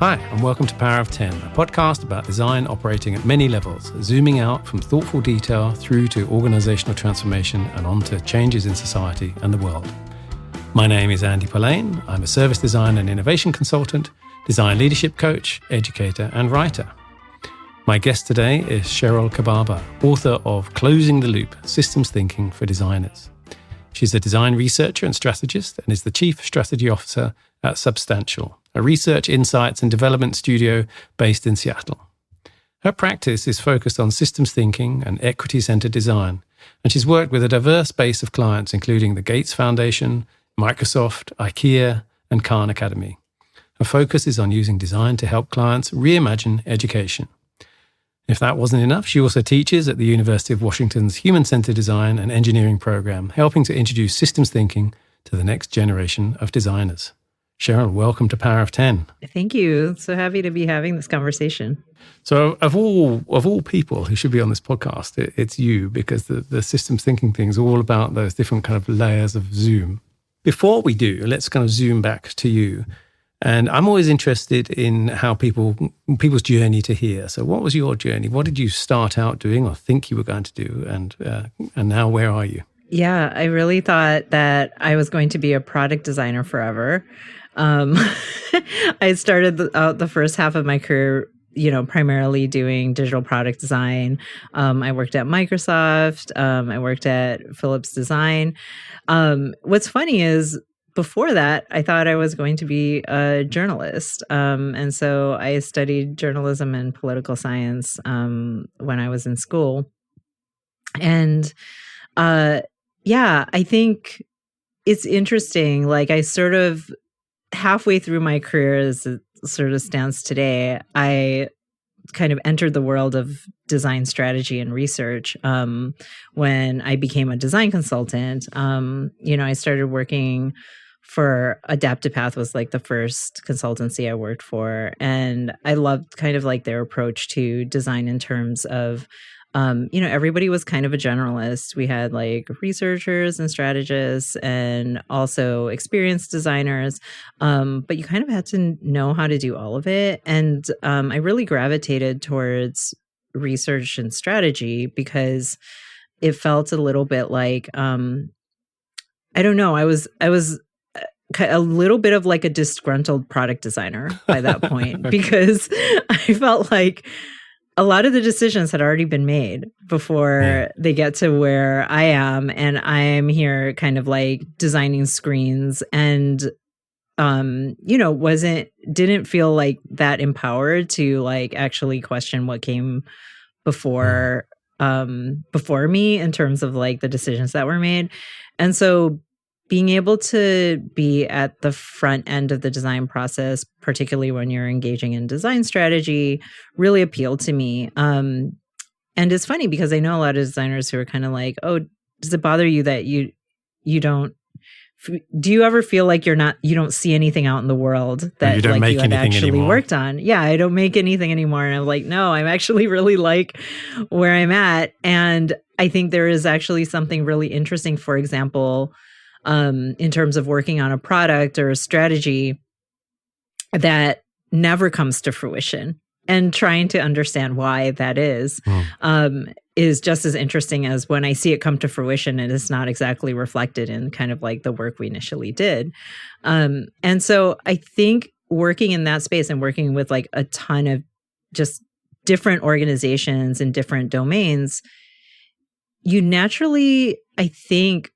Hi, and welcome to Power of 10, a podcast about design operating at many levels, zooming out from thoughtful detail through to organisational transformation and on to changes in society and the world. My name is Andy Polaine. I'm a service design and innovation consultant, design leadership coach, educator, and writer. My guest today is Sheryl Cababa, author of Closing the Loop, Systems Thinking for Designers. She's a design researcher and strategist and is the Chief Strategy Officer at Substantial, a research, insights and development studio based in Seattle. Her practice is focused on systems thinking and equity-centered design, and she's worked with a diverse base of clients including the Gates Foundation, Microsoft, Ikea, and Khan Academy. Her focus is on using design to help clients reimagine education. If that wasn't enough, she also teaches at the University of Washington's Human-Centered Design and Engineering program, helping to introduce systems thinking to the next generation of designers. Sheryl, welcome to Power of 10. Thank you. So happy to be having this conversation. So of all people who should be on this podcast, it's you, because the systems thinking thing is all about those different kind of layers of zoom. Before we do, let's kind of zoom back to you. And I'm always interested in how people's journey to here. So what was your journey? What did you start out doing or think you were going to do? And now where are you? Yeah, I really thought that I was going to be a product designer forever. I started out the first half of my career, primarily doing digital product design. I worked at Microsoft. I worked at Philips Design. What's funny is, before that, I thought I was going to be a journalist. And so I studied journalism and political science when I was in school. And I think it's interesting. Like, I sort of halfway through my career, as it sort of stands today, I kind of entered the world of design strategy and research when I became a design consultant. I started working for Adaptipath, was like the first consultancy I worked for. And I loved kind of like their approach to design in terms of, everybody was kind of a generalist. We had like researchers and strategists and also experienced designers. But you kind of had to know how to do all of it. And I really gravitated towards research and strategy because it felt a little bit like, I don't know, I was a little bit of like a disgruntled product designer by that point, because I felt like a lot of the decisions had already been made before they get to where I am. And I'm here kind of like designing screens and, didn't feel like that empowered to like actually question what came before me in terms of like the decisions that were made. And so being able to be at the front end of the design process, particularly when you're engaging in design strategy, really appealed to me. And it's funny because I know a lot of designers who are kind of like, oh, does it bother you that you don't, do you ever feel like you don't see anything out in the world that you don't like you had actually anymore. worked on? Yeah, I don't make anything anymore. And I'm like, no, I'm actually really like where I'm at. And I think there is actually something really interesting, for example, in terms of working on a product or a strategy that never comes to fruition, and trying to understand why that is just as interesting as when I see it come to fruition and it's not exactly reflected in kind of like the work we initially did. And so I think working in that space and working with like a ton of just different organizations in different domains, you naturally, I think,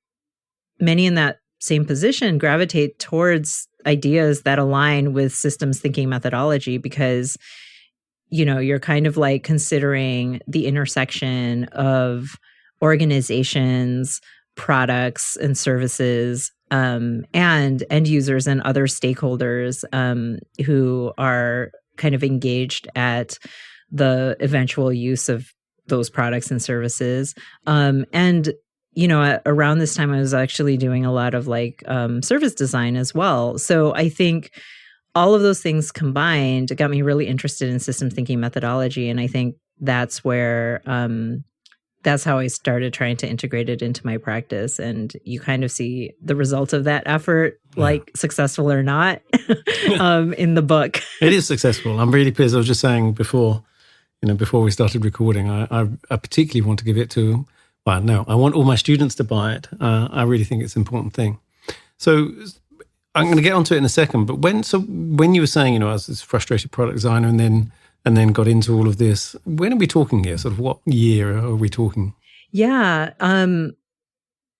many in that same position gravitate towards ideas that align with systems thinking methodology, because, you're kind of like considering the intersection of organizations, products and services, and end users and other stakeholders who are kind of engaged at the eventual use of those products and services. Around this time, I was actually doing a lot of like service design as well. So I think all of those things combined got me really interested in system thinking methodology. And I think that's where that's how I started trying to integrate it into my practice. And you kind of see the results of that effort, like successful or not, in the book. It is successful. I'm really pleased. I was just saying before we started recording, I particularly want to give it to, I want all my students to buy it. I really think it's an important thing. So I'm going to get onto it in a second, but when you were saying, I was this frustrated product designer and then got into all of this, when are we talking here? Sort of what year are we talking? Yeah.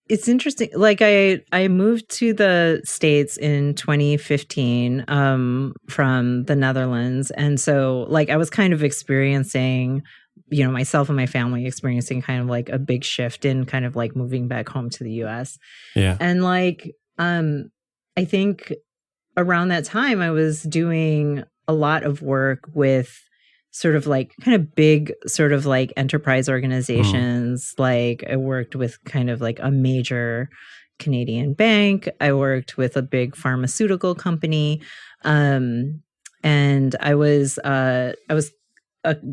It's interesting. Like I moved to the States in 2015 from the Netherlands. And so like I was kind of experiencing, myself and my family experiencing kind of like a big shift in kind of like moving back home to the US. Yeah. And like, I think around that time I was doing a lot of work with sort of like kind of big sort of like enterprise organizations. Like I worked with kind of like a major Canadian bank. I worked with a big pharmaceutical company. And I was a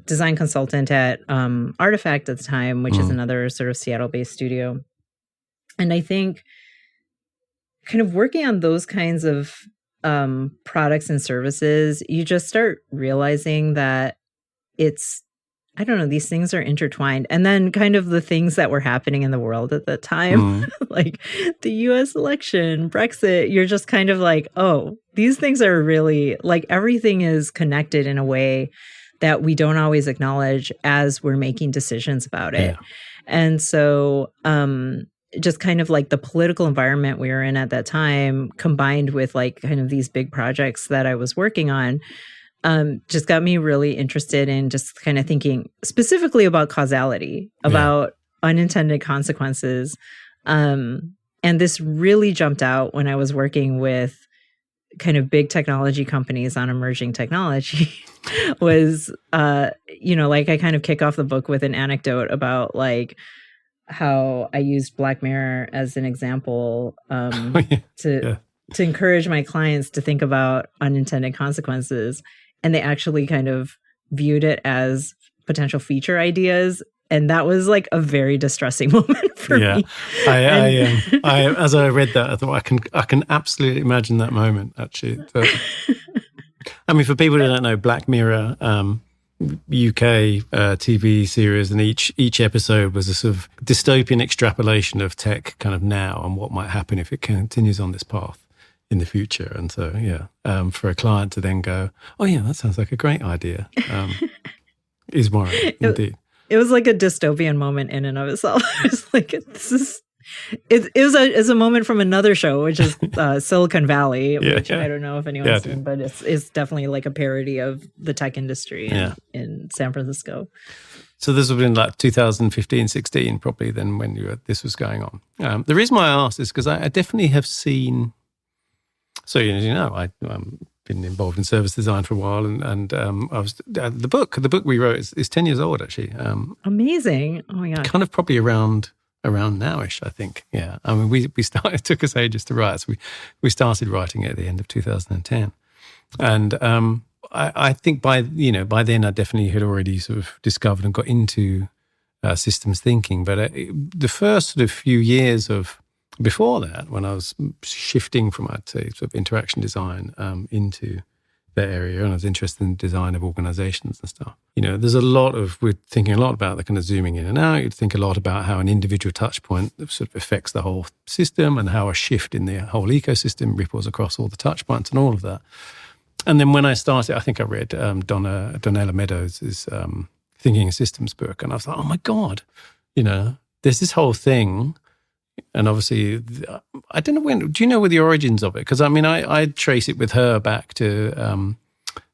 design consultant at Artifact at the time, which is another sort of Seattle-based studio. And I think kind of working on those kinds of products and services, you just start realizing that these things are intertwined. And then kind of the things that were happening in the world at that time, like the US election, Brexit, you're just kind of like, oh, these things are really like everything is connected in a way that we don't always acknowledge as we're making decisions about it. Yeah. And so just kind of like the political environment we were in at that time, combined with like kind of these big projects that I was working on, just got me really interested in just kind of thinking specifically about causality, about unintended consequences. And this really jumped out when I was working with kind of big technology companies on emerging technology was, like I kind of kick off the book with an anecdote about like how I used Black Mirror as an example to encourage my clients to think about unintended consequences. And they actually kind of viewed it as potential feature ideas. And that was like a very distressing moment for me. I as I read that, I thought I can absolutely imagine that moment, actually. I mean, for people who don't know, Black Mirror, UK TV series, and each episode was a sort of dystopian extrapolation of tech kind of now and what might happen if it continues on this path in the future. And so, for a client to then go, oh yeah, that sounds like a great idea, is worrying indeed. It was like a dystopian moment in and of itself. It was like, it was a moment from another show, which is Silicon Valley, which I don't know if anyone's seen, but it's definitely like a parody of the tech industry in San Francisco. So this would have been like 2015, 16, probably then when this was going on. The reason why I asked is because I definitely have seen. So as you know, I've been involved in service design for a while, and I was the book we wrote is 10 years old actually. Amazing! Oh my god! Kind of probably around nowish, I think. Yeah, I mean we started. It took us ages to write. So we started writing it at the end of 2010, and I think by then I definitely had already sort of discovered and got into systems thinking. But the first sort of few years before that, when I was shifting from, I'd say, sort of interaction design into that area, and I was interested in design of organizations and stuff. There's we're thinking a lot about the kind of zooming in and out. You'd think a lot about how an individual touch point sort of affects the whole system and how a shift in the whole ecosystem ripples across all the touch points and all of that. And then when I started, I think I read Donella Meadows' Thinking in Systems book, and I was like, oh my God, there's this whole thing. And obviously, I don't know do you know the origins of it? Because I mean, I trace it with her back to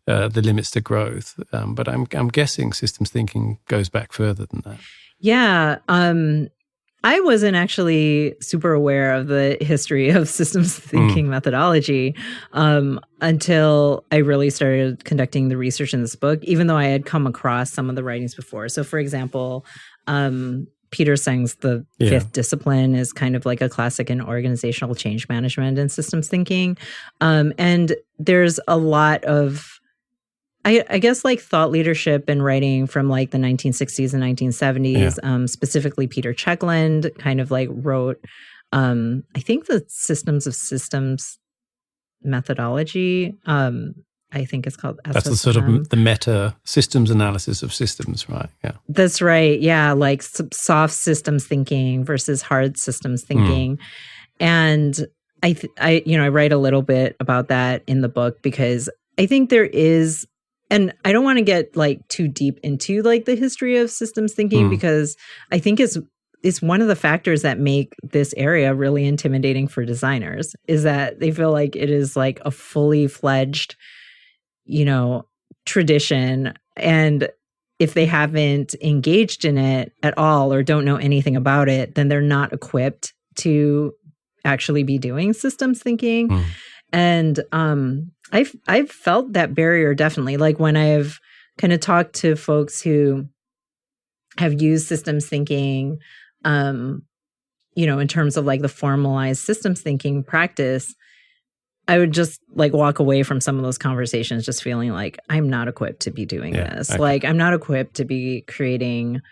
the limits to growth. But I'm guessing systems thinking goes back further than that. Yeah. I wasn't actually super aware of the history of systems thinking methodology until I really started conducting the research in this book, even though I had come across some of the writings before. So, for example, Peter Seng's The Fifth Discipline is kind of like a classic in organizational change management and systems thinking. And there's a lot of, I guess like thought leadership and writing from like the 1960s and 1970s, specifically Peter Checkland kind of like wrote, I think the Systems of Systems methodology, I think it's called SSM. That's the sort of the meta systems analysis of systems, right? Yeah. That's right. Yeah. Like soft systems thinking versus hard systems thinking. And I write a little bit about that in the book because I think there is, and I don't want to get like too deep into like the history of systems thinking because I think it's one of the factors that make this area really intimidating for designers is that they feel like it is like a fully fledged, tradition. And if they haven't engaged in it at all or don't know anything about it, then they're not equipped to actually be doing systems thinking. And I've felt that barrier definitely. Like when I've kind of talked to folks who have used systems thinking, in terms of like the formalized systems thinking practice, I would just like walk away from some of those conversations just feeling like I'm not equipped to be doing this. Okay. Like I'm not equipped to be creating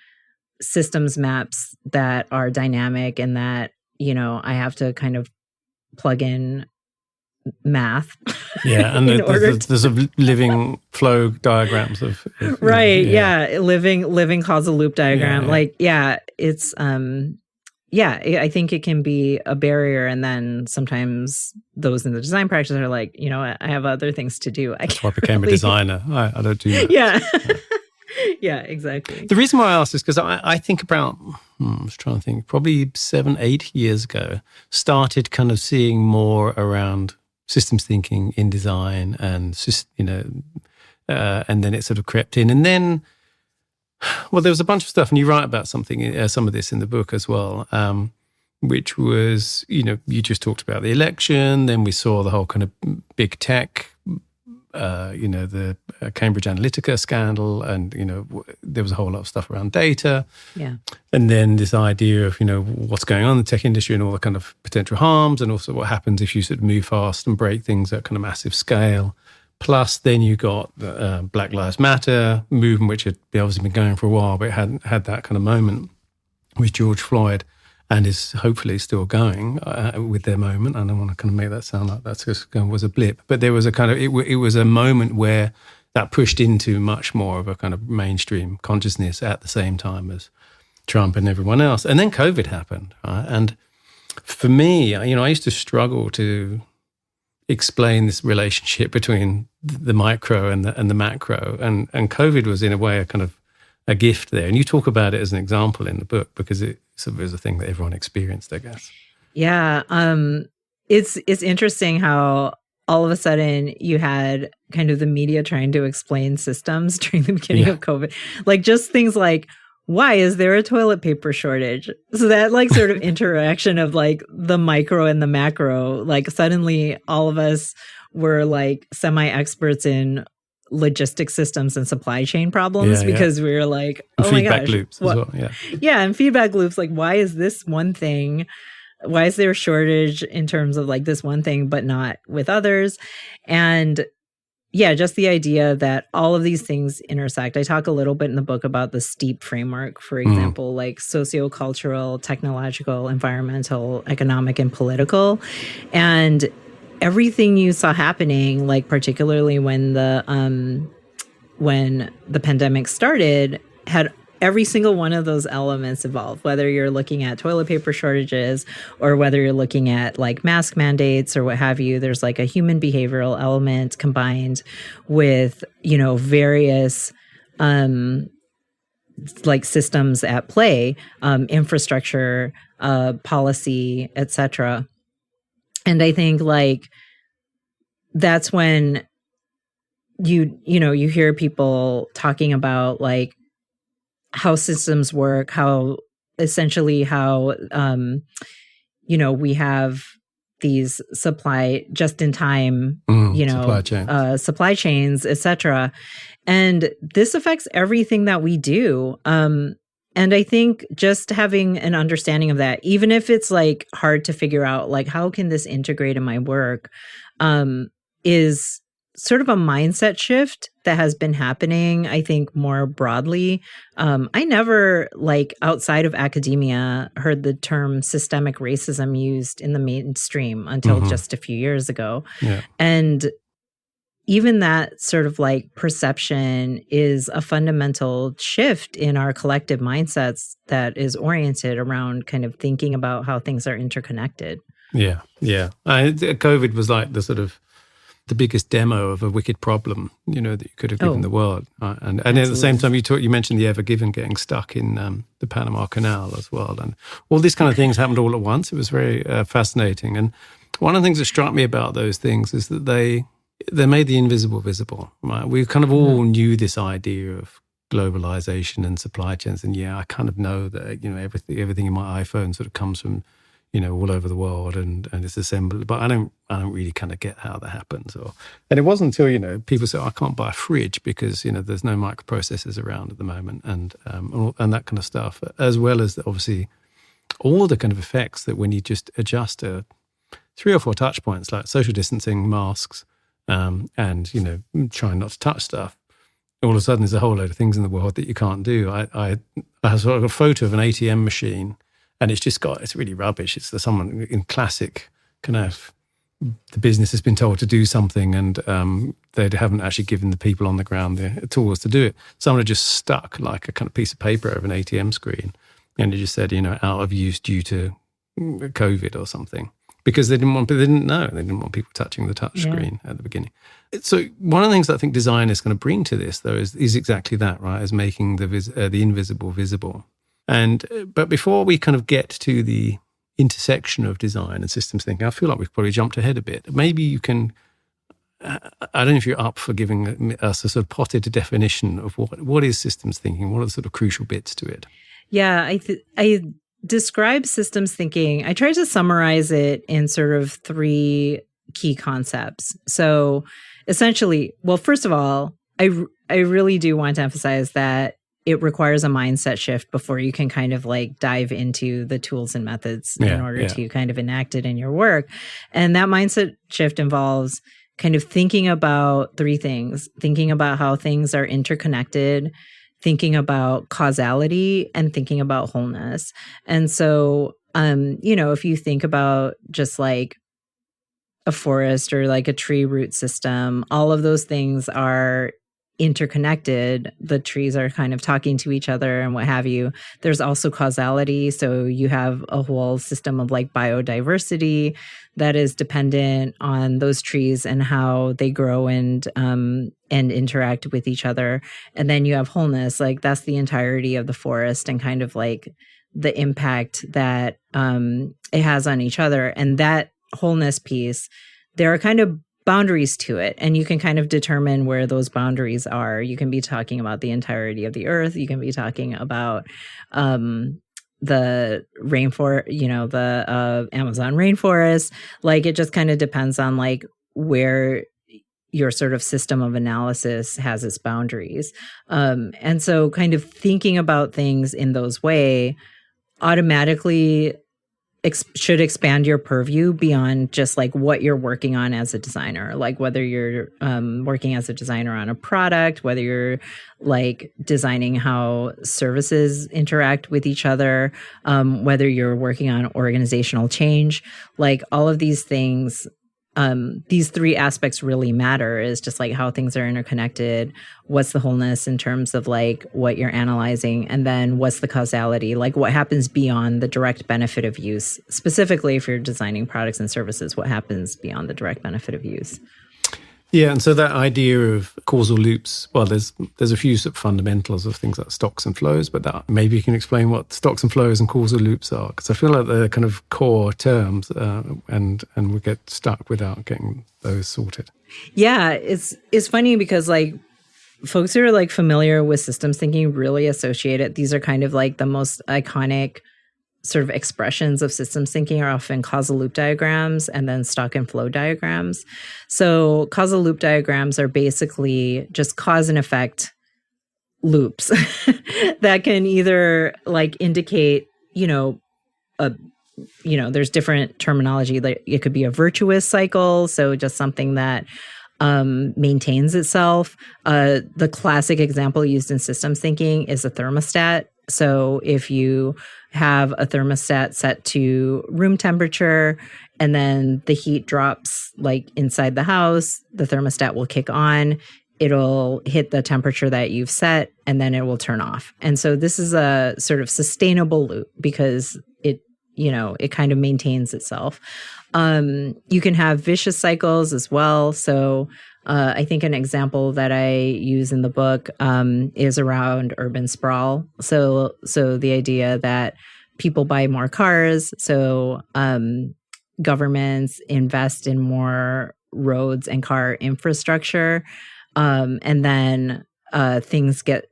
systems maps that are dynamic and that, I have to kind of plug in math. Yeah, and there's a living flow diagrams of right. Yeah. Living causal loop diagram. It's I think it can be a barrier. And then sometimes those in the design practice are like, I have other things to do. That's why I became a designer. I don't do that. Yeah. Yeah, exactly. The reason why I asked is because I think about, I was trying to think, probably 7-8 years ago, started kind of seeing more around systems thinking in design and then it sort of crept in. And then, well, there was a bunch of stuff, and you write about some of this in the book as well, which was, you just talked about the election, then we saw the whole kind of big tech, the Cambridge Analytica scandal, and, there was a whole lot of stuff around data. Yeah. And then this idea of, what's going on in the tech industry and all the kind of potential harms, and also what happens if you sort of move fast and break things at kind of massive scale. Plus, then you got the Black Lives Matter movement, which had obviously been going for a while, but it hadn't had that kind of moment with George Floyd, and is hopefully still going with their moment. I don't want to kind of make that sound like that's just was a blip, but there was a kind of it was a moment where that pushed into much more of a kind of mainstream consciousness at the same time as Trump and everyone else. And then COVID happened, right? And for me, I used to struggle to explain this relationship between the micro and the macro, and COVID was in a way a kind of a gift there. And you talk about it as an example in the book because it sort of is a thing that everyone experienced, I guess. Yeah. It's interesting how all of a sudden you had kind of the media trying to explain systems during the beginning of COVID. Like just things like, why is there a toilet paper shortage? So that like sort of interaction of like the micro and the macro, like suddenly all of us were like semi-experts in logistic systems and supply chain problems because we were like, oh my gosh. Feedback loops as well, yeah. Yeah, and feedback loops, like why is this one thing, why is there a shortage in terms of like this one thing but not with others? And yeah, just the idea that all of these things intersect. I talk a little bit in the book about the STEEP framework, for example, like sociocultural, technological, environmental, economic, and political. And everything you saw happening, like particularly when the pandemic started, had every single one of those elements evolve, whether you're looking at toilet paper shortages or whether you're looking at like mask mandates or what have you. There's like a human behavioral element combined with, various like systems at play, infrastructure, policy, etc. And I think like that's when you hear people talking about like how systems work, how essentially how we have these just in time supply chains, etc. And this affects everything that we do. And I think just having an understanding of that, even if it's like hard to figure out, like how can this integrate in my work, is sort of a mindset shift that has been happening, I think, more broadly. I never, like, outside of academia, heard the term systemic racism used in the mainstream until just a few years ago. Yeah. And even that sort of like perception is a fundamental shift in our collective mindsets that is oriented around kind of thinking about how things are interconnected. Yeah, yeah. COVID was like the biggest demo of a wicked problem, that you could have given the world. And at the same time, you mentioned the Ever Given getting stuck in the Panama Canal as well. And all these kind of things happened all at once. It was very fascinating. And one of the things that struck me about those things is that they made the invisible visible. Right? We kind of all knew this idea of globalization and supply chains. And I kind of know that, everything in my iPhone sort of comes from, all over the world and it's assembled. But I don't really kind of get how that happens. And it wasn't until, people say, I can't buy a fridge because, there's no microprocessors around at the moment and that kind of stuff, as well as obviously all the kind of effects that when you just adjust 3 or 4 touch points, like social distancing, masks, and, trying not to touch stuff, all of a sudden there's a whole load of things in the world that you can't do. I have sort of a photo of an ATM machine and it's really rubbish. It's someone in classic kind of, the business has been told to do something and they haven't actually given the people on the ground the tools to do it. Someone had just stuck like a kind of piece of paper over an ATM screen and it just said, out of use due to COVID or something. Because they didn't know. They didn't want people touching the touch screen at the beginning. So one of the things that I think design is going to bring to this, though, is exactly that, right? Is making the invisible visible. But before we kind of get to the intersection of design and systems thinking, I feel like we've probably jumped ahead a bit. Maybe you can. I don't know if you're up for giving us a sort of potted definition of what is systems thinking. What are the sort of crucial bits to it? Yeah, I describe systems thinking. I try to summarize it in sort of 3 key concepts. So essentially, well, first of all, I really do want to emphasize that it requires a mindset shift before you can kind of like dive into the tools and methods in order to kind of enact it in your work. And that mindset shift involves kind of thinking about 3 things, thinking about how things are interconnected, thinking about causality, and thinking about wholeness. And so, if you think about just like a forest or like a tree root system, all of those things are interconnected. The trees are kind of talking to each other and what have you. There's also causality. So you have a whole system of like biodiversity that is dependent on those trees and how they grow and interact with each other. And then you have wholeness, like that's the entirety of the forest and kind of like the impact that it has on each other. And that wholeness piece, there are kind of boundaries to it, and you can kind of determine where those boundaries are. You can be talking about the entirety of the earth. You can be talking about the rainforest, the Amazon rainforest. Like it just kind of depends on like where your sort of system of analysis has its boundaries. And so kind of thinking about things in those way automatically should expand your purview beyond just like what you're working on as a designer, like whether you're working as a designer on a product, whether you're like designing how services interact with each other, whether you're working on organizational change, like all of these things. These 3 aspects really matter, is just like how things are interconnected, what's the wholeness in terms of like what you're analyzing, and then what's the causality, like what happens beyond the direct benefit of use. Specifically, if you're designing products and services, what happens beyond the direct benefit of use. Yeah, and so that idea of causal loops, well, there's a few sort of fundamentals of things like stocks and flows, but that maybe you can explain what stocks and flows and causal loops are, because I feel like they're kind of core terms, and we get stuck without getting those sorted. Yeah, it's funny because like folks who are like familiar with systems thinking really associate it. These are kind of like the most iconic sort of expressions of systems thinking are often causal loop diagrams and then stock and flow diagrams. So causal loop diagrams are basically just cause and effect loops that can either like indicate, there's different terminology. Like it could be a virtuous cycle. So just something that maintains itself. The classic example used in systems thinking is a thermostat. So if you have a thermostat set to room temperature and then the heat drops like inside the house, the thermostat will kick on. It'll hit the temperature that you've set and then it will turn off. And so this is a sort of sustainable loop because it kind of maintains itself. You can have vicious cycles as well. So I think an example that I use in the book is around urban sprawl. So the idea that people buy more cars, so governments invest in more roads and car infrastructure, and then things get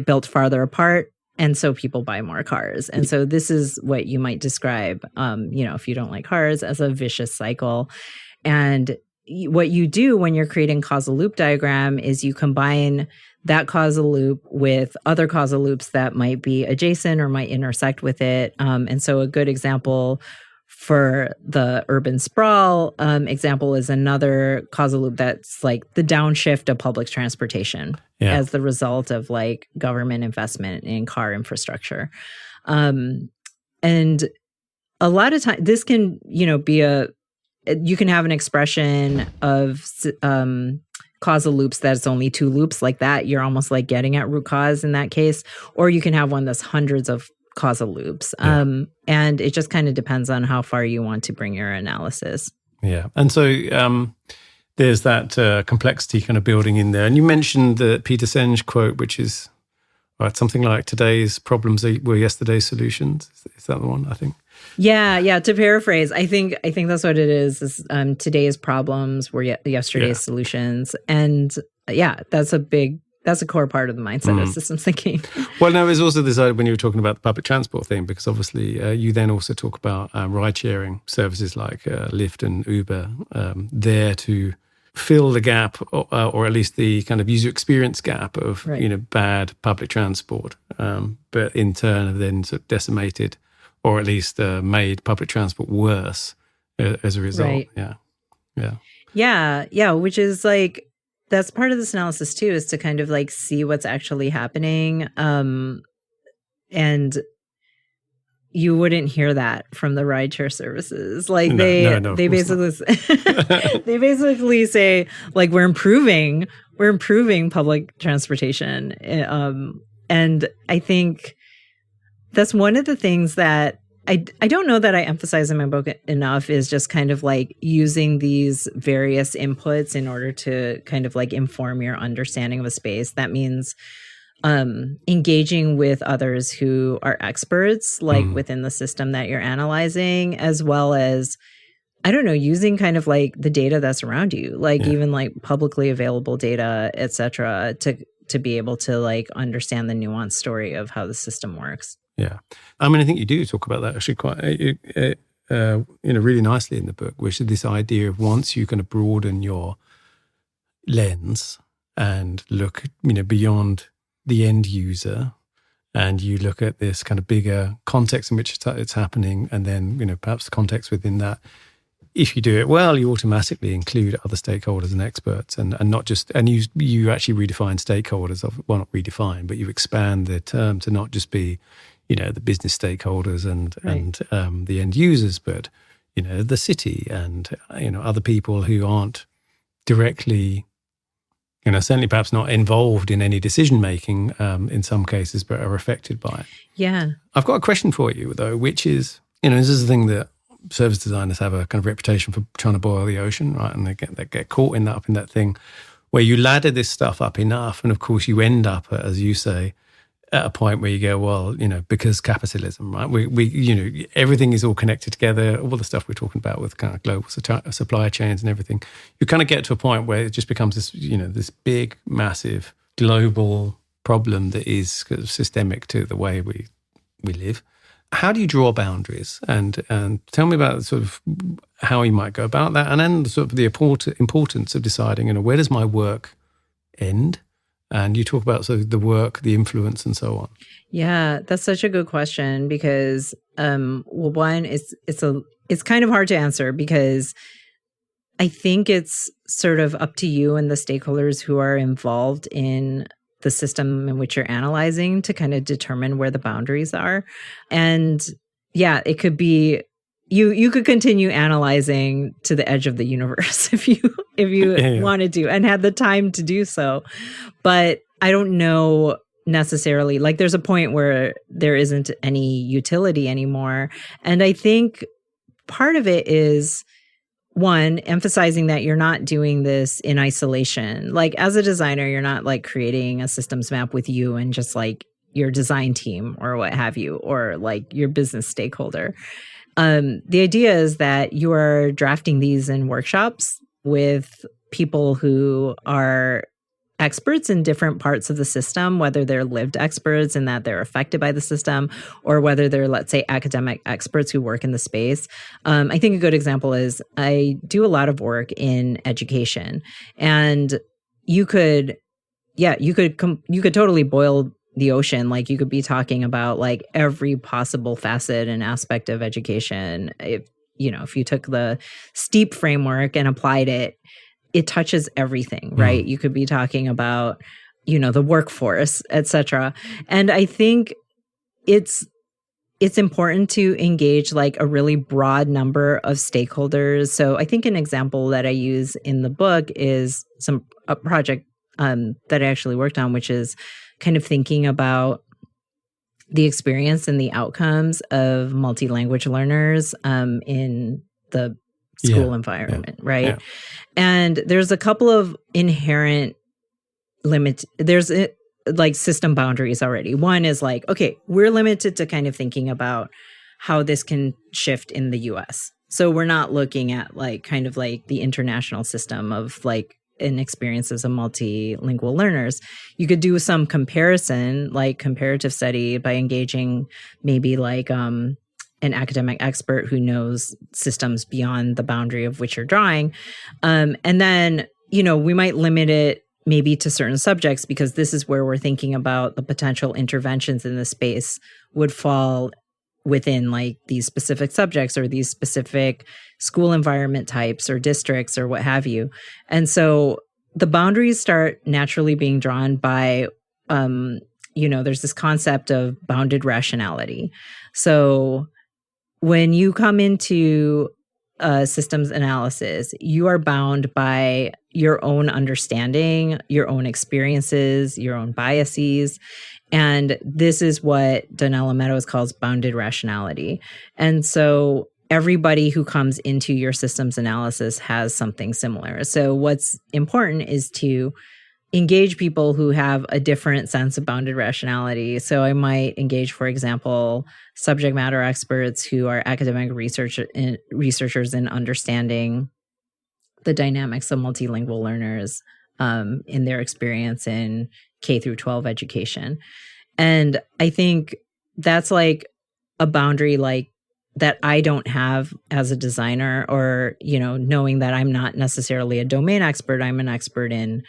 built farther apart. And so people buy more cars. And so this is what you might describe, if you don't like cars, as a vicious cycle. And what you do when you're creating causal loop diagram is you combine that causal loop with other causal loops that might be adjacent or might intersect with it. And so a good example for the urban sprawl example is another causal loop that's like the downshift of public transportation as the result of like government investment in car infrastructure. And a lot of time this can, you can have an expression of causal loops that's only two loops like that. You're almost like getting at root cause in that case, or you can have one that's hundreds of causal loops. And it just kind of depends on how far you want to bring your analysis. Yeah. And so there's that complexity kind of building in there. And you mentioned the Peter Senge quote, which is something like today's problems were yesterday's solutions. Is that the one, I think? Yeah. To paraphrase, I think that's what it is today's problems were yesterday's solutions. And that's a core part of the mindset of systems thinking. Well, no, there's also this when you were talking about the public transport thing, because obviously you then also talk about ride-sharing services like Lyft and Uber there to fill the gap or at least the kind of user experience gap of, bad public transport, but in turn have then sort of decimated or at least made public transport worse as a result. Right. Yeah, which is like, that's part of this analysis too, is to kind of like see what's actually happening. And you wouldn't hear that from the rideshare services. Like they basically they basically say like we're improving public transportation. And I think that's one of the things that I don't know that I emphasize in my book enough, is just kind of like using these various inputs in order to kind of like inform your understanding of a space. That means engaging with others who are experts, like within the system that you're analyzing, as well as, I don't know, using kind of like the data that's around you, like even like publicly available data, et cetera, to be able to like understand the nuanced story of how the system works. Yeah. I mean, I think you do talk about that actually quite, really nicely in the book, which is this idea of once you kind of broaden your lens and look, beyond the end user, and you look at this kind of bigger context in which it's happening, and then, perhaps the context within that. If you do it well, you automatically include other stakeholders and experts, and not just, and you actually redefine stakeholders not redefine, but you expand the term to not just be, the business stakeholders and the end users, but, the city and, other people who aren't directly, certainly perhaps not involved in any decision-making in some cases, but are affected by it. Yeah. I've got a question for you, though, which is, this is the thing that service designers have a kind of reputation for trying to boil the ocean, right? And they get caught in that thing where you ladder this stuff up enough, and of course you end up, as you say, at a point where you go, well, because capitalism, right? We everything is all connected together. All the stuff we're talking about with kind of global supply chains and everything, you kind of get to a point where it just becomes this, this big, massive global problem that is kind of systemic to the way we live. How do you draw boundaries? And tell me about sort of how you might go about that, and then sort of the importance of deciding, where does my work end? And you talk about sort of the work, the influence, and so on. Yeah, that's such a good question because, one, it's kind of hard to answer because I think it's sort of up to you and the stakeholders who are involved in the system in which you're analyzing to kind of determine where the boundaries are. And yeah, it could be you could continue analyzing to the edge of the universe if you wanted to and had the time to do so. But I don't know necessarily, like there's a point where there isn't any utility anymore. And I think part of it is, one, emphasizing that you're not doing this in isolation. Like as a designer, you're not like creating a systems map with you and just like your design team or what have you, or like your business stakeholder. The idea is that you are drafting these in workshops with people who are experts in different parts of the system, whether they're lived experts in that they're affected by the system, or whether they're, let's say, academic experts who work in the space. I think a good example is I do a lot of work in education, and you could totally boil the ocean. Like you could be talking about like every possible facet and aspect of education. If you took the STEEP framework and applied it, it touches everything, right? You could be talking about, the workforce, et cetera. And I think it's important to engage like a really broad number of stakeholders. So I think an example that I use in the book is a project that I actually worked on, which is kind of thinking about the experience and the outcomes of multi-language learners in the school environment, right? Yeah. And there's a couple of inherent there's like system boundaries already. One is like, okay, we're limited to kind of thinking about how this can shift in the US. So we're not looking at like kind of like the international system of like an experiences of multilingual learners. You could do some comparison, like comparative study, by engaging maybe like an academic expert who knows systems beyond the boundary of which you're drawing. And then, we might limit it maybe to certain subjects because this is where we're thinking about the potential interventions in the space would fall within like these specific subjects or these specific school environment types or districts or what have you. And so the boundaries start naturally being drawn by, there's this concept of bounded rationality. So when you come into systems analysis, you are bound by your own understanding, your own experiences, your own biases. And this is what Donella Meadows calls bounded rationality. And so everybody who comes into your systems analysis has something similar. So what's important is to engage people who have a different sense of bounded rationality. So I might engage, for example, subject matter experts who are academic researchers in understanding the dynamics of multilingual learners in their experience in K through 12 education. And I think that's like a boundary like that I don't have as a designer, or, knowing that I'm not necessarily a domain expert, I'm an expert in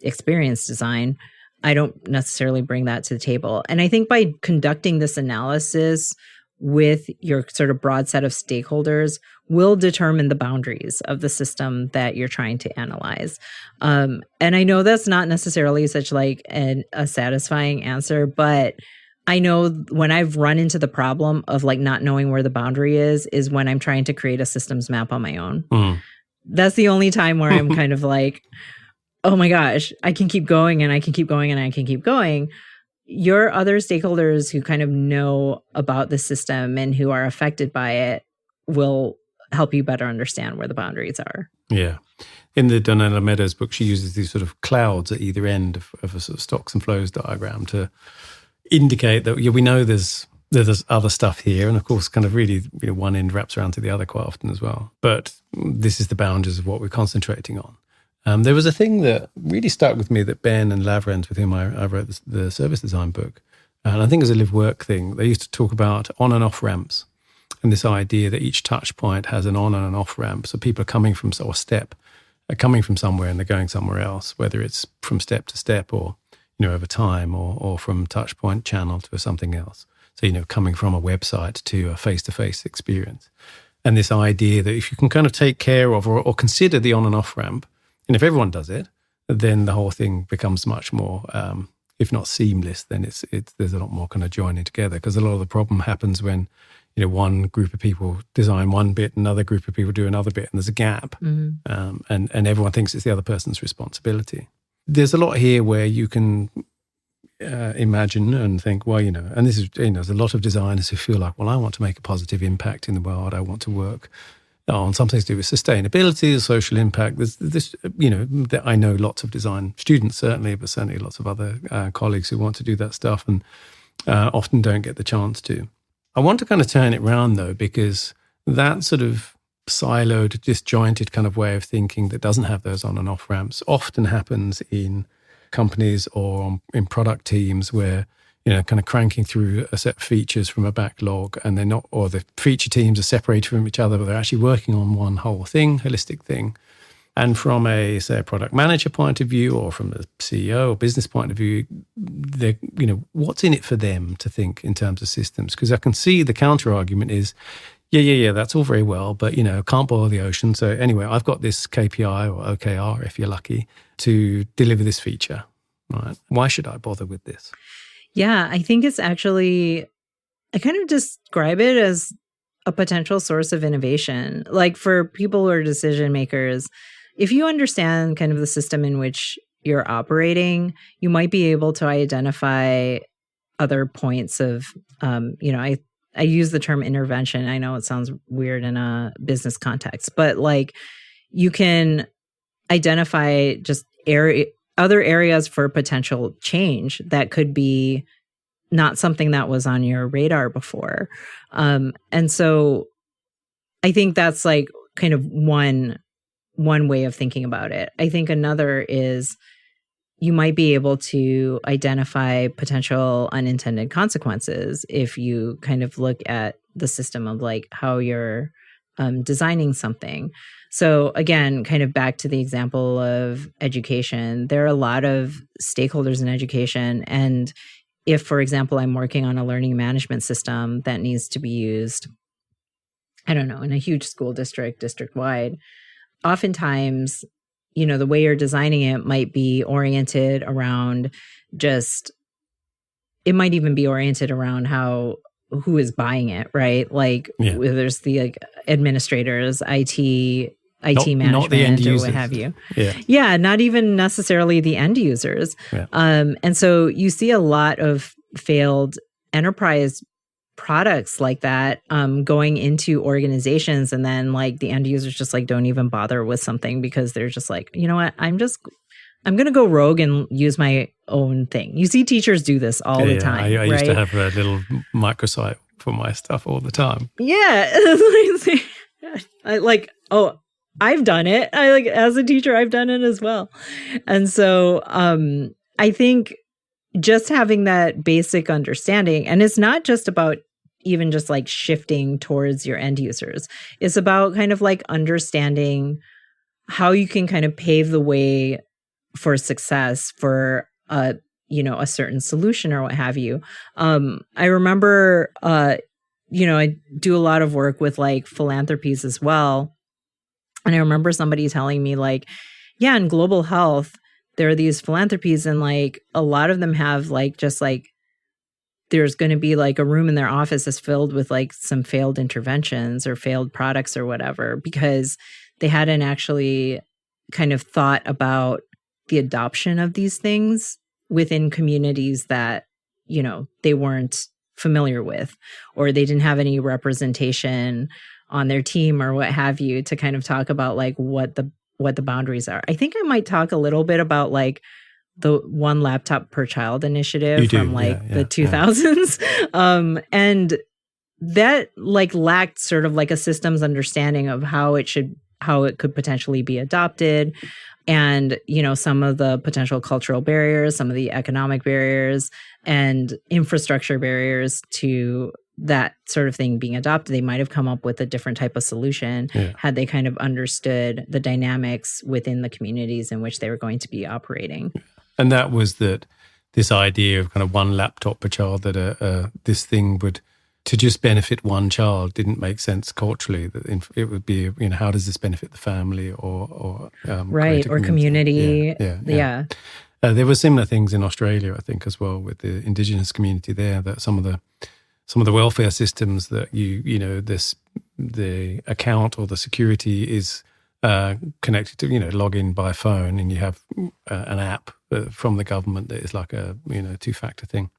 experience design. I don't necessarily bring that to the table. And I think by conducting this analysis with your sort of broad set of stakeholders will determine the boundaries of the system that you're trying to analyze. And I know that's not necessarily such like a satisfying answer, but I know when I've run into the problem of like not knowing where the boundary is when I'm trying to create a systems map on my own. That's the only time where I'm kind of like, oh my gosh, I can keep going and I can keep going and I can keep going. Your other stakeholders who kind of know about the system and who are affected by it will help you better understand where the boundaries are. Yeah. In the Donella Meadows book, she uses these sort of clouds at either end of a sort of stocks and flows diagram to indicate that we know there's other stuff here. And of course, kind of really, one end wraps around to the other quite often as well. But this is the boundaries of what we're concentrating on. There was a thing that really stuck with me that Ben and Lavrent, with whom I wrote the service design book, and I think as a live work thing, they used to talk about on and off ramps, and this idea that each touch point has an on and an off ramp. So people are coming from, or step, are coming from somewhere and they're going somewhere else, whether it's from step to step or, over time, or from touch point channel to something else. So, coming from a website to a face-to-face experience. And this idea that if you can kind of take care of or consider the on and off ramp, and if everyone does it, then the whole thing becomes much more, if not seamless, then there's a lot more kind of joining together, because a lot of the problem happens when, one group of people design one bit, another group of people do another bit, and there's a gap, and everyone thinks it's the other person's responsibility. There's a lot here where you can imagine and think, well, and this is, there's a lot of designers who feel like, well, I want to make a positive impact in the world. I want to work on something to do with sustainability, the social impact. There's this, I know lots of design students, certainly, but certainly lots of other colleagues who want to do that stuff and often don't get the chance to. I want to kind of turn it around, though, because that sort of siloed, disjointed kind of way of thinking that doesn't have those on and off ramps often happens in companies or in product teams where, kind of cranking through a set of features from a backlog, and they're not, or the feature teams are separated from each other, but they're actually working on one whole thing, holistic thing. And from a, say, a product manager point of view, or from a CEO or business point of view, they're, what's in it for them to think in terms of systems? Because I can see the counter argument is, yeah, that's all very well, but, can't boil the ocean. So anyway, I've got this KPI or OKR, if you're lucky, to deliver this feature, right? Why should I bother with this? Yeah, I think it's actually, I kind of describe it as a potential source of innovation. Like for people who are decision makers, if you understand kind of the system in which you're operating, you might be able to identify other points of, I use the term intervention. I know it sounds weird in a business context, but like you can identify just other areas for potential change that could be not something that was on your radar before. And so I think that's like kind of one way of thinking about it. I think another is you might be able to identify potential unintended consequences if you kind of look at the system of like how you're designing something. So again, kind of back to the example of education, there are a lot of stakeholders in education. And if, for example, I'm working on a learning management system that needs to be used, I don't know, in a huge school district-wide, oftentimes, the way you're designing it might be oriented around it might even be oriented around who is buying it, right? Like there's the administrators, IT management, not the end users, or what have you. Yeah, not even necessarily the end users. Yeah. And so you see a lot of failed enterprise products like that going into organizations, and then like the end users just like don't even bother with something because they're just like, you know what, I'm going to go rogue and use my own thing. You see teachers do this all the time. I right? used to have a little microsite for my stuff all the time. Yeah. I've done it. As a teacher, I've done it as well. And so I think just having that basic understanding, and it's not just about even just like shifting towards your end users. It's about kind of like understanding how you can kind of pave the way for success for a certain solution or what have you. I remember, I do a lot of work with like philanthropies as well. And I remember somebody telling me like, yeah, in global health, there are these philanthropies and like a lot of them have like, just like, there's going to be like a room in their office that's filled with like some failed interventions or failed products or whatever, because they hadn't actually kind of thought about the adoption of these things within communities that, they weren't familiar with, or they didn't have any representation on their team or what have you to kind of talk about like what the boundaries are. I think I might talk a little bit about like the one laptop per child initiative from like the 2000s. And that like lacked sort of like a systems understanding of how it could potentially be adopted. And, some of the potential cultural barriers, some of the economic barriers and infrastructure barriers to that sort of thing being adopted. They might have come up with a different type of solution had they kind of understood the dynamics within the communities in which they were going to be operating. And that was this idea of kind of one laptop per child, that this thing would to just benefit one child didn't make sense culturally. That it would be, how does this benefit the family or right, or community? Yeah. There were similar things in Australia, I think, as well, with the Indigenous community there. That some of the welfare systems that the account or the security is connected to, log in by phone, and you have an app from the government that is like a two-factor thing.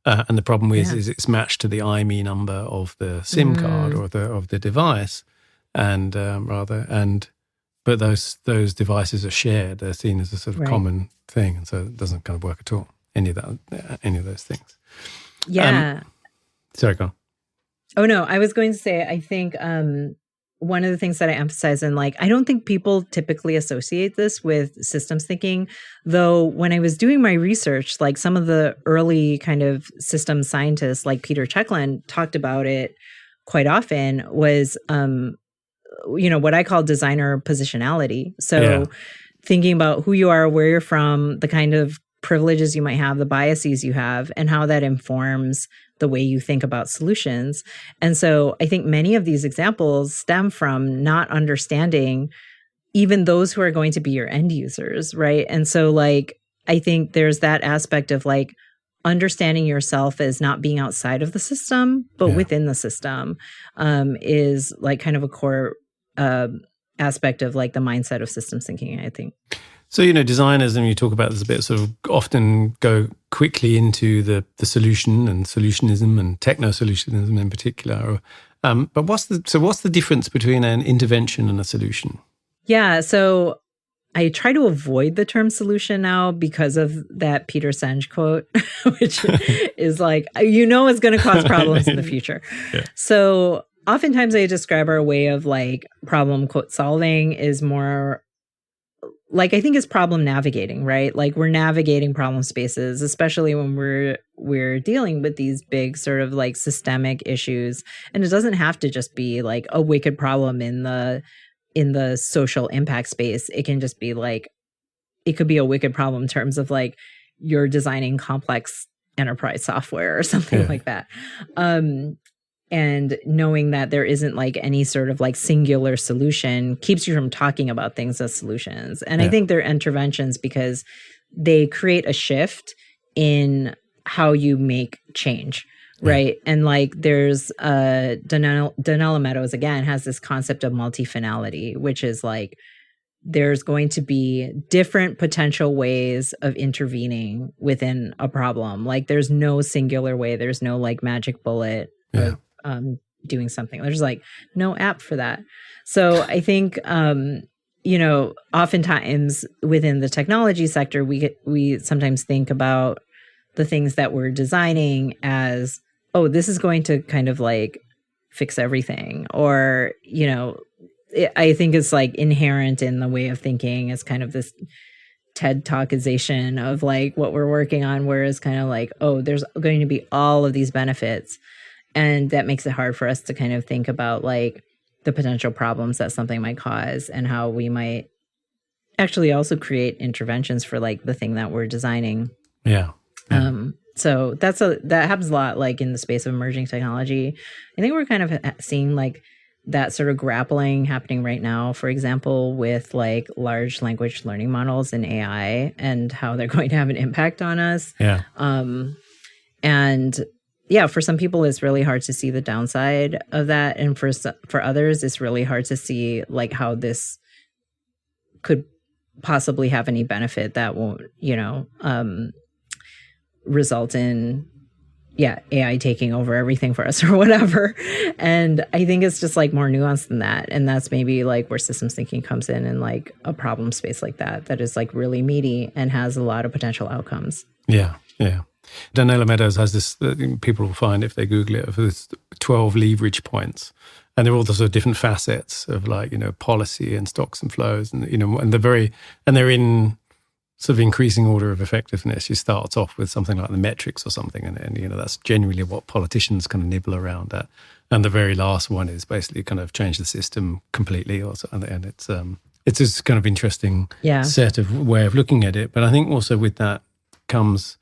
And the problem is it's matched to the IMEI number of the SIM card or of the device, and but those devices are shared. They're seen as a sort of common thing, and so it doesn't kind of work at all. Any of those things. Yeah. Sorry, go on. Oh no, I was going to say, I think one of the things that I emphasize, and I don't think people typically associate this with systems thinking, though when I was doing my research, some of the early kind of systems scientists like Peter Checkland talked about it quite often, was, what I call designer positionality. So thinking about who you are, where you're from, the kind of privileges you might have, the biases you have, and how that informs the way you think about solutions. And so I think many of these examples stem from not understanding even those who are going to be your end users, right? And so I think there's that aspect of understanding yourself as not being outside of the system, but within the system, is kind of a core aspect of the mindset of systems thinking, I think. So, designers, and you talk about this a bit, sort of often go quickly into the solution and solutionism and techno-solutionism in particular. But what's the difference between an intervention and a solution? Yeah, so I try to avoid the term solution now because of that Peter Senge quote, which is it's going to cause problems in the future. Yeah. So oftentimes I describe our way of problem quote solving is more I think it's problem navigating, right? We're navigating problem spaces, especially when we're dealing with these big sort of systemic issues. And it doesn't have to just be a wicked problem in the social impact space. It can just be it could be a wicked problem in terms of you're designing complex enterprise software or something like that. And knowing that there isn't any sort of singular solution keeps you from talking about things as solutions. And I think they're interventions because they create a shift in how you make change, right? And there's Donella Meadows, again, has this concept of multifinality, which is there's going to be different potential ways of intervening within a problem. There's no singular way. There's no magic bullet. Yeah. Doing something. There's no app for that. So I think, oftentimes within the technology sector, we sometimes think about the things that we're designing as, oh, this is going to kind of fix everything. Or, I think it's inherent in the way of thinking is kind of this TED Talkization of what we're working on, whereas kind of oh, there's going to be all of these benefits. And that makes it hard for us to kind of think about the potential problems that something might cause and how we might actually also create interventions for the thing that we're designing. Yeah. So that happens a lot in the space of emerging technology. I think we're kind of seeing that sort of grappling happening right now, for example, with large language learning models and AI and how they're going to have an impact on us. Yeah. And yeah, for some people, it's really hard to see the downside of that. And for others, it's really hard to see how this could possibly have any benefit that won't, result in, AI taking over everything for us or whatever. And I think it's just more nuanced than that. And that's maybe where systems thinking comes in a problem space that is really meaty and has a lot of potential outcomes. Yeah, yeah. Donella Meadows has this, people will find if they Google it, of this 12 leverage points. And they're all the sort of different facets of policy and stocks and flows. And, and they're in sort of increasing order of effectiveness. She starts off with something like the metrics or something. And that's genuinely what politicians kind of nibble around at. And the very last one is basically kind of change the system completely. And it's this kind of interesting set of way of looking at it. But I think also with that comes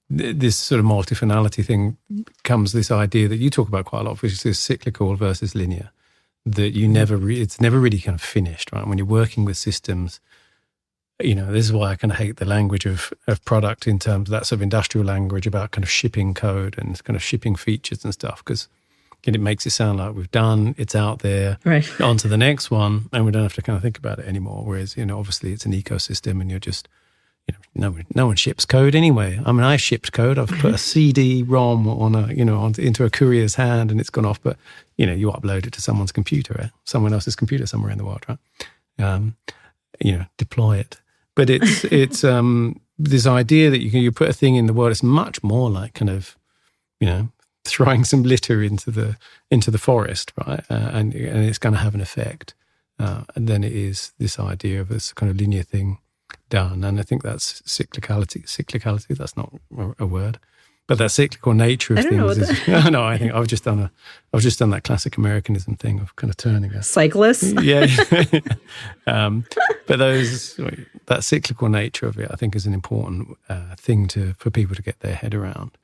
this sort of multifinality thing comes this idea that you talk about quite a lot, which is cyclical versus linear, that you it's never really kind of finished, right? When you're working with systems, this is why I kind of hate the language of product in terms of that sort of industrial language about kind of shipping code and kind of shipping features and stuff, because it makes it sound like we've done, it's out there, right, on to the next one, and we don't have to kind of think about it anymore. Whereas, obviously it's an ecosystem and you're just, no one ships code anyway. I mean, I shipped code. I've put a CD-ROM into a courier's hand and it's gone off, but, you upload it to someone's computer, someone else's computer somewhere in the world, right? Deploy it. But it's this idea that you put a thing in the world. It's much more like kind of, throwing some litter into the forest, right? And it's going to have an effect. And then it is this idea of this kind of linear thing done. And I think that's cyclicality. Cyclicality, that's not a word. But that cyclical nature of things is. No, I think I've just done that classic Americanism thing of kind of turning a cyclist. Yeah. But that cyclical nature of it, I think, is an important thing for people to get their head around.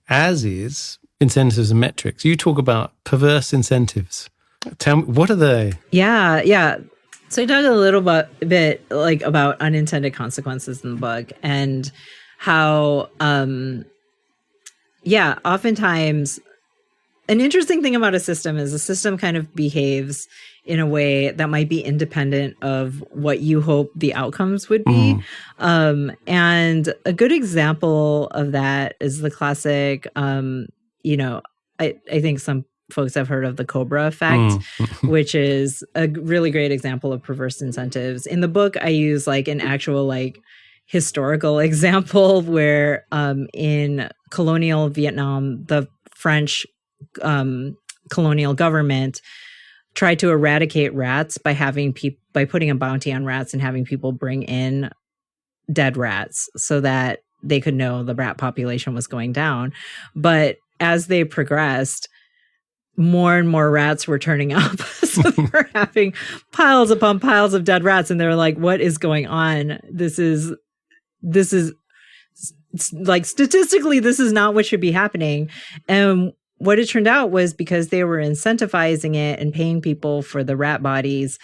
As is incentives and metrics. You talk about perverse incentives. Tell me, what are they? Yeah. So I talk a little bit like about unintended consequences in the book and how. Oftentimes an interesting thing about a system is a system kind of behaves in a way that might be independent of what you hope the outcomes would be. And a good example of that is the classic, I think some folks have heard of the Cobra effect, which is a really great example of perverse incentives. In the book, I use like an actual historical example where in colonial Vietnam, the French colonial government tried to eradicate rats by putting a bounty on rats and having people bring in dead rats so that they could know the rat population was going down. But as they progressed, more and more rats were turning up. So they were having piles upon piles of dead rats. And they were like, what is going on? This is like statistically, this is not what should be happening. And what it turned out was because they were incentivizing it and paying people for the rat bodies,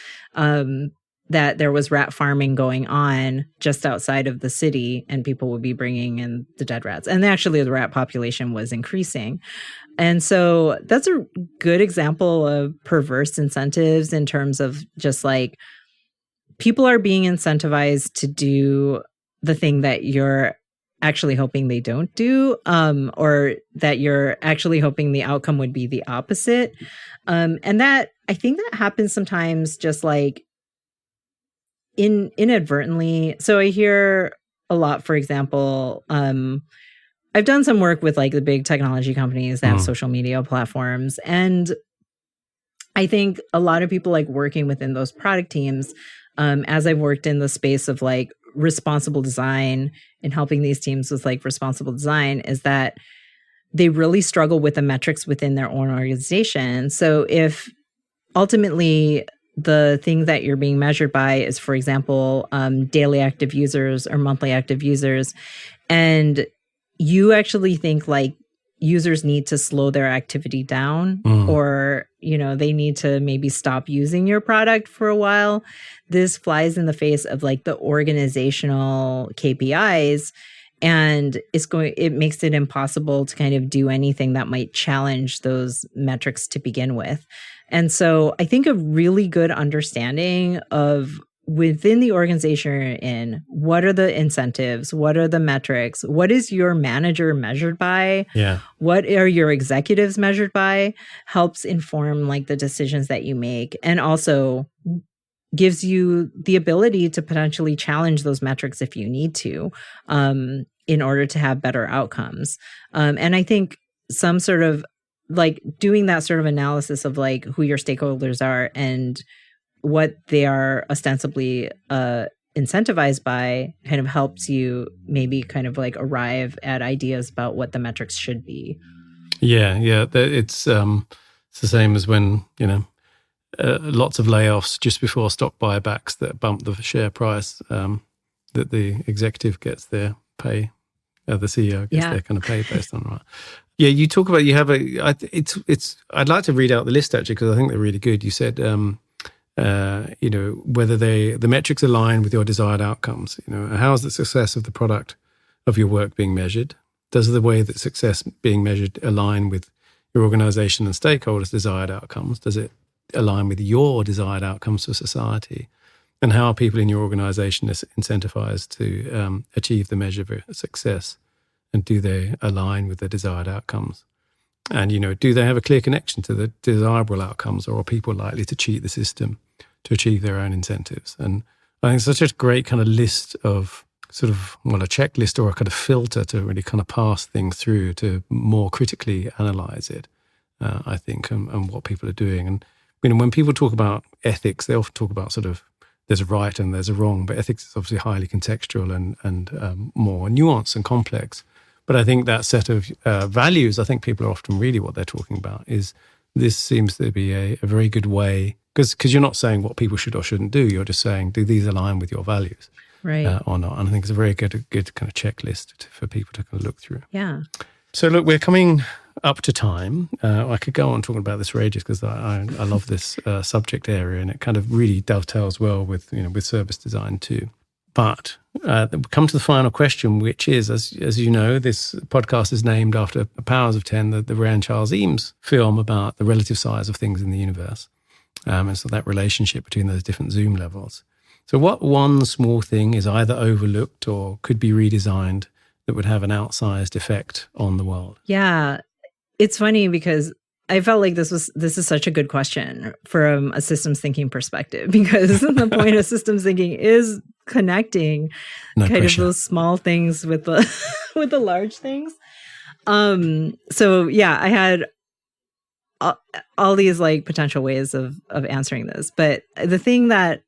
that there was rat farming going on just outside of the city, and people would be bringing in the dead rats. And actually the rat population was increasing. And so that's a good example of perverse incentives in terms of just like people are being incentivized to do the thing that you're actually hoping they don't do, or that you're actually hoping the outcome would be the opposite. And that, I think that happens sometimes just like inadvertently. So I hear a lot, for example, I've done some work with like the big technology companies that have social media platforms. And I think a lot of people like working within those product teams, as I've worked in the space of like responsible design and helping these teams with like responsible design, is that they really struggle with the metrics within their own organization. So if ultimately the thing that you're being measured by is, for example, daily active users or monthly active users, and you actually think like users need to slow their activity down, or, they need to maybe stop using your product for a while, this flies in the face of like the organizational KPIs, and it makes it impossible to kind of do anything that might challenge those metrics to begin with. And so I think a really good understanding of within the organization you're in, what are the incentives? What are the metrics? What is your manager measured by? Yeah. What are your executives measured by? Helps inform like the decisions that you make, and also gives you the ability to potentially challenge those metrics if you need to, in order to have better outcomes. And I think some sort of like doing that sort of analysis of like who your stakeholders are and what they are ostensibly incentivized by kind of helps you maybe kind of like arrive at ideas about what the metrics should be. Yeah. It's the same as when, lots of layoffs just before stock buybacks that bump the share price, that the executive gets their pay the CEO gets their kind of pay based on, right? Yeah, you talk about, you have I'd like to read out the list actually, because I think they're really good. You said, whether the metrics align with your desired outcomes. How is the success of the product of your work being measured? Does the way that success being measured align with your organization and stakeholders' desired outcomes? Does it align with your desired outcomes for society? And how are people in your organization incentivized to achieve the measure of success? And do they align with the desired outcomes? And, do they have a clear connection to the desirable outcomes, or are people likely to cheat the system to achieve their own incentives? And I think it's such a great kind of list of a checklist or a kind of filter to really kind of pass things through to more critically analyze it, I think, and what people are doing. And, when people talk about ethics, they often talk about there's a right and there's a wrong, but ethics is obviously highly contextual and more nuanced and complex. But I think that set of values, I think people are often really what they're talking about is this seems to be a very good way, because you're not saying what people should or shouldn't do. You're just saying, do these align with your values, right, or not? And I think it's a very good kind of checklist for people to kind of look through. Yeah. So look, we're coming up to time. I could go on talking about this for ages because I love this subject area, and it kind of really dovetails well with service design too. But we come to the final question, which is, as you know, this podcast is named after Powers of 10, the Ray Charles Eames film about the relative size of things in the universe. And so that relationship between those different zoom levels. So what one small thing is either overlooked or could be redesigned that would have an outsized effect on the world? Yeah. It's funny because I felt like this is such a good question from a systems thinking perspective, because the point of systems thinking is connecting of those small things with the with the large things. So yeah, I had all these like potential ways of answering this, but the thing that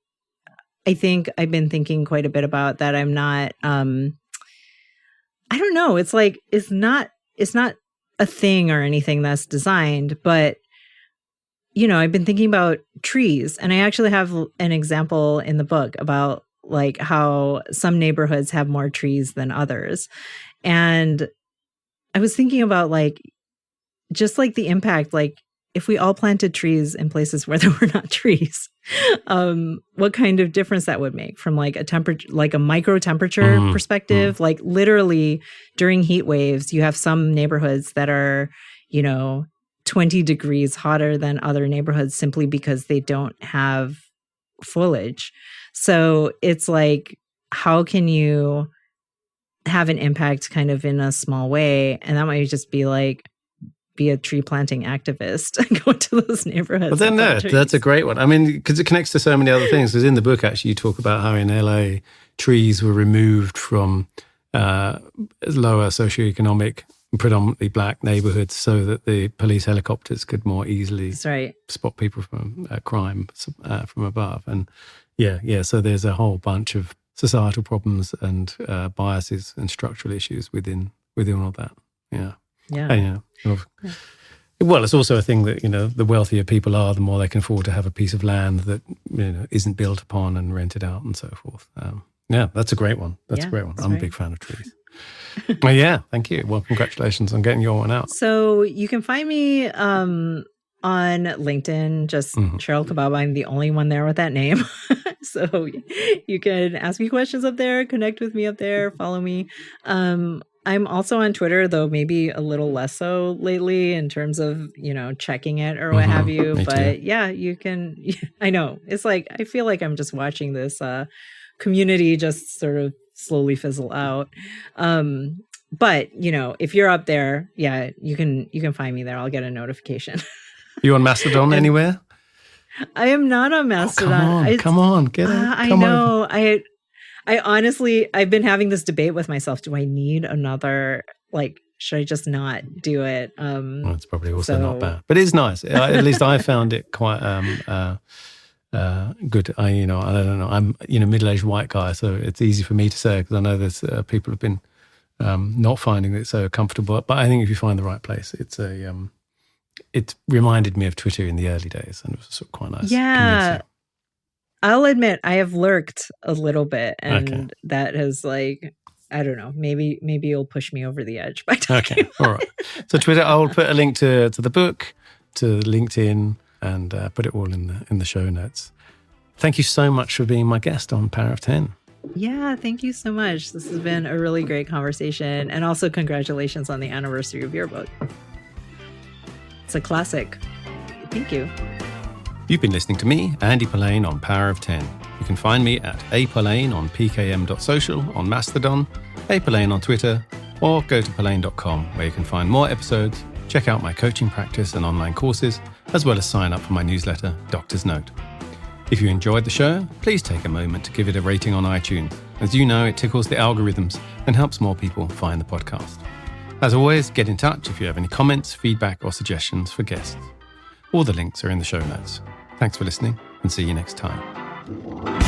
I think I've been thinking quite a bit about that I'm not I don't know, it's not a thing or anything that's designed, but I've been thinking about trees, and I actually have an example in the book about like how some neighborhoods have more trees than others. And I was thinking about just the impact, if we all planted trees in places where there were not trees, what kind of difference that would make from a temperature, a micro temperature perspective. Literally during heat waves, you have some neighborhoods that are, 20 degrees hotter than other neighborhoods simply because they don't have foliage. So it's how can you have an impact kind of in a small way? And that might just be be a tree planting activist and go to those neighborhoods. But then that's a great one. I mean, because it connects to so many other things. Because in the book, actually, you talk about how in LA, trees were removed from lower socioeconomic, predominantly black neighborhoods so that the police helicopters could more easily spot people from crime from above. And so there's a whole bunch of societal problems and biases and structural issues within all that. Yeah. Yeah. And, well, it's also a thing that, the wealthier people are, the more they can afford to have a piece of land that, isn't built upon and rented out and so forth. That's a great one. That's a great one. I'm a big fan of trees. Well, yeah, thank you. Well, congratulations on getting your one out. So you can find me on LinkedIn, just Sheryl Cababa. I'm the only one there with that name. So you can ask me questions up there, connect with me up there, follow me. I'm also on Twitter, though maybe a little less so lately in terms of, checking it or what have you. But yeah, you can, I know. It's I feel like I'm just watching this community just sort of slowly fizzle out. But, if you're up there, you can find me there. I'll get a notification. You on Mastodon anywhere? I am not on Mastodon. Oh, come on, get it. I know. Over. I honestly, I've been having this debate with myself. Do I need another, should I just not do it? Well, it's probably also not bad, but it's nice. At least I found it quite good. I don't know. I'm, middle-aged white guy, so it's easy for me to say because I know there's people have been not finding it so comfortable. But I think if you find the right place, it reminded me of Twitter in the early days, and it was sort of quite nice. Yeah. Convincing. I'll admit I have lurked a little bit, and that has I don't know. Maybe you'll push me over the edge by talking. Okay, all right. So Twitter, I will put a link to the book, to LinkedIn, and put it all in the show notes. Thank you so much for being my guest on Power of 10. Yeah, thank you so much. This has been a really great conversation. And also congratulations on the anniversary of your book. It's a classic. Thank you. You've been listening to me, Andy Polaine, on Power of 10. You can find me at apolaine on pkm.social, on Mastodon, apolaine on Twitter, or go to polaine.com, where you can find more episodes, check out my coaching practice and online courses, as well as sign up for my newsletter, Doctor's Note. If you enjoyed the show, please take a moment to give it a rating on iTunes. As you know, it tickles the algorithms and helps more people find the podcast. As always, get in touch if you have any comments, feedback, or suggestions for guests. All the links are in the show notes. Thanks for listening, and see you next time.